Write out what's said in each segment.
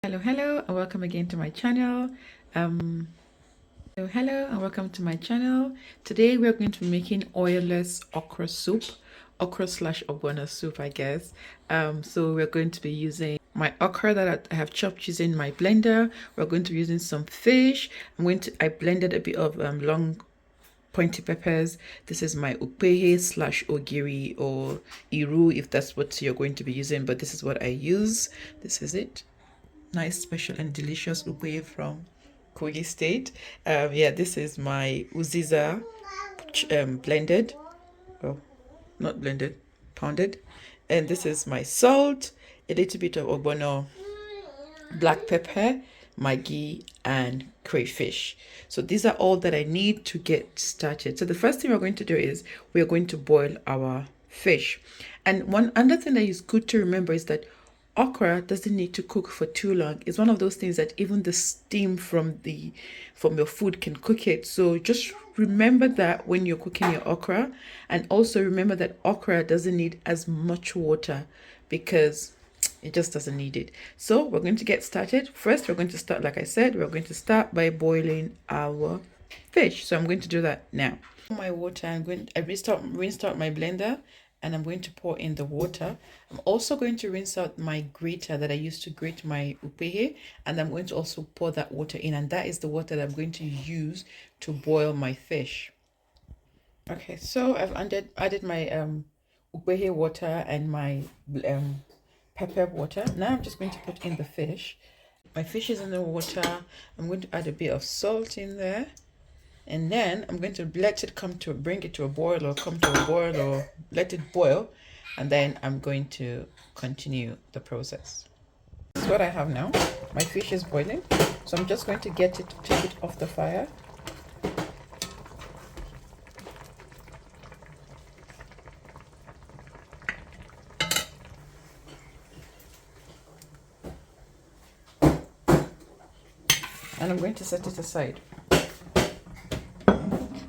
Hello and welcome again to my channel. Hello and welcome to my channel. Today we're going to be making oilless okra soup, okra slash ogbono soup, I guess. So we're going to be using my okra that I have chopped using my blender. We're going to be using some fish. I blended a bit of long pointy peppers. This is my upehe slash ogiri or iru if that's what you're going to be using, but this is what I use. This is it. Nice, special, and delicious ube from Kogi State. Yeah, this is my uziza blended, well, not blended, pounded, and this is my salt, a little bit of ogbono, black pepper, maggi, and crayfish. So these are all that I need to get started. So the first thing we're going to do is we're going to boil our fish. And one other thing that is good to remember is that okra doesn't need to cook for too long. It's one of those things that even the steam from your food can cook it. So just remember that when you're cooking your okra, and also remember that okra doesn't need as much water because it just doesn't need it. So we're going to get started. First, we're going to start, like I said, we're going to start by boiling our fish. So I'm going to do that now. My water, I restart my blender, and I'm going to pour in the water. I'm also going to rinse out my grater that I used to grate my upehe, and I'm going to also pour that water in, and that is the water that I'm going to use to boil my fish. Okay, so I've added my upehe water and my pepper water. Now I'm just going to put in the fish. My fish is in the water. I'm going to add a bit of salt in there. And then I'm going to let it bring it to a boil, or come to a boil, or let it boil. And then I'm going to continue the process. This is what I have now. My fish is boiling. So I'm just going to take it off the fire. And I'm going to set it aside.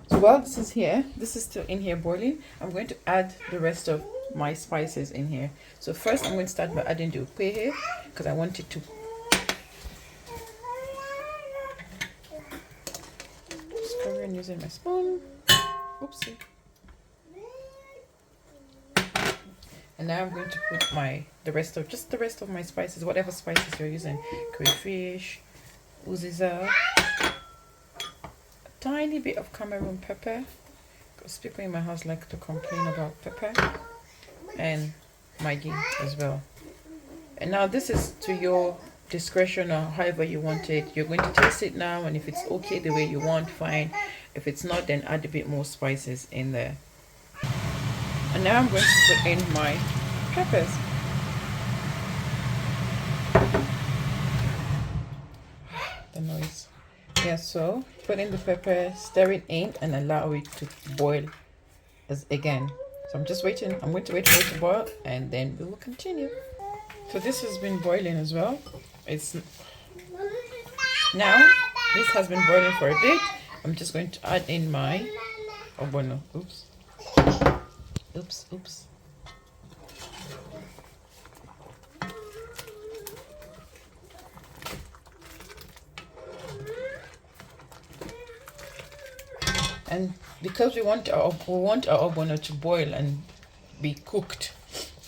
So while this is still in here boiling, I'm going to add the rest of my spices in here. So first I'm going to start by adding the upehe because I want it to stir in using my spoon. Oopsie. And now I'm going to put the rest of my spices, whatever spices you're using. Crayfish, uziza, tiny bit of Cameroon pepper, because people in my house like to complain about pepper, and maggi as well. And now this is to your discretion or however you want it. You're going to taste it now, and if it's okay the way you want, fine. If it's not, then add a bit more spices in there. And now I'm going to put in my peppers. The noise. Yeah, so put in the pepper, stir it in, and allow it to boil again. So I'm just waiting. I'm going to wait for it to boil, and then we will continue. So this has been boiling as well. This has been boiling for a bit. I'm just going to add in my ogbono. Oops. And because we want our ogbono to boil and be cooked,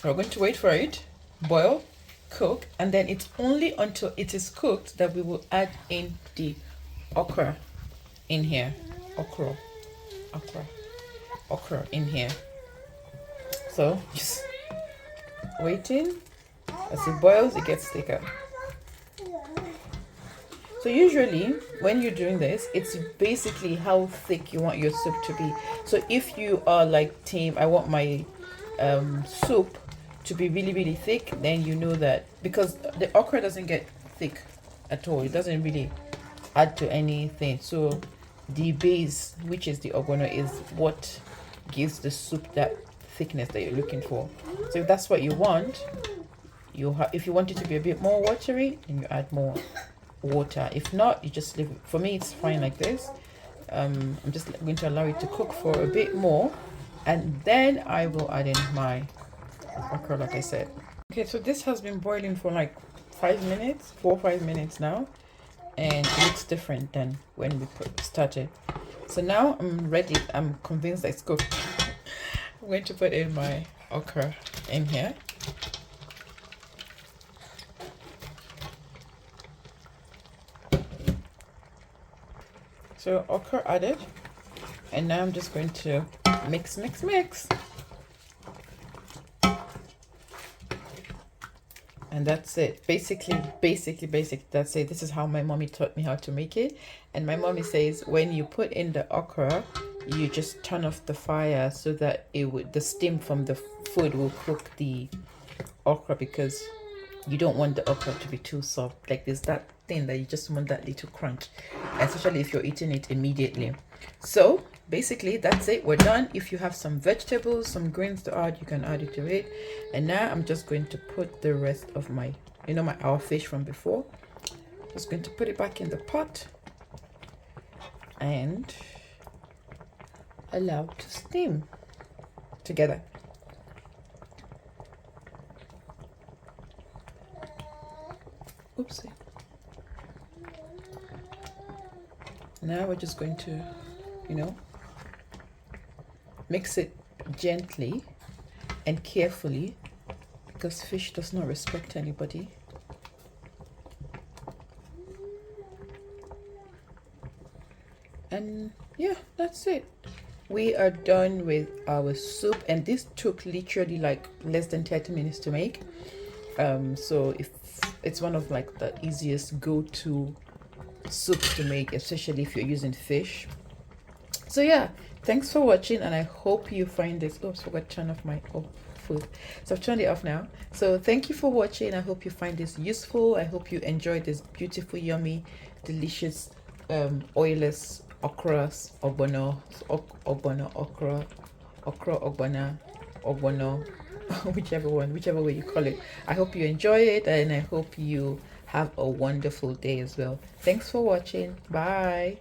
we're going to wait for it, boil, cook, and then it's only until it is cooked that we will add in the okra in here. Okra in here. So just waiting. As it boils, it gets thicker. So usually when you're doing this, it's basically how thick you want your soup to be. So if you are like team, I want my soup to be really, really thick, then you know that, because the okra doesn't get thick at all. It doesn't really add to anything. So the base, which is the ogbono, is what gives the soup that thickness that you're looking for. So if that's what you want, if you want it to be a bit more watery, then you add more water. If not, you just leave it. For me, it's fine like this. I'm just going to allow it to cook for a bit more, and then I will add in my okra, like I said. Okay, so this has been boiling for like 5 minutes, 4 or 5 minutes now, and it looks different than when we started. So now I'm ready. I'm convinced that it's cooked. I'm going to put in my okra in here. So okra added, and now I'm just going to mix. And that's it. Basically, that's it. This is how my mommy taught me how to make it. And my mommy says when you put in the okra, you just turn off the fire so that the steam from the food will cook the okra, because you don't want the okra to be too soft. Like, there's that thing that you just want that little crunch, especially if you're eating it immediately. So basically that's it, we're done. If you have some vegetables, some greens to add, you can add it to it. And now I'm just going to put the rest of my our fish from before, just going to put it back in the pot and allow to steam together. Oopsie. Now we're just going to mix it gently and carefully, because fish does not respect anybody. And yeah, that's it. We are done with our soup, and this took literally like less than 30 minutes to make. So if it's one of like the easiest go-to soups to make, especially if you're using fish. So yeah, thanks for watching, and I hope you find this. Oops, forgot to turn off my food, so I've turned it off now. So thank you for watching. I hope you find this useful. I hope you enjoyed this beautiful, yummy, delicious oilless okra ogbono, okra ogbono, whichever way you call it. I hope you enjoy it, and I hope you have a wonderful day as well. Thanks for watching. Bye.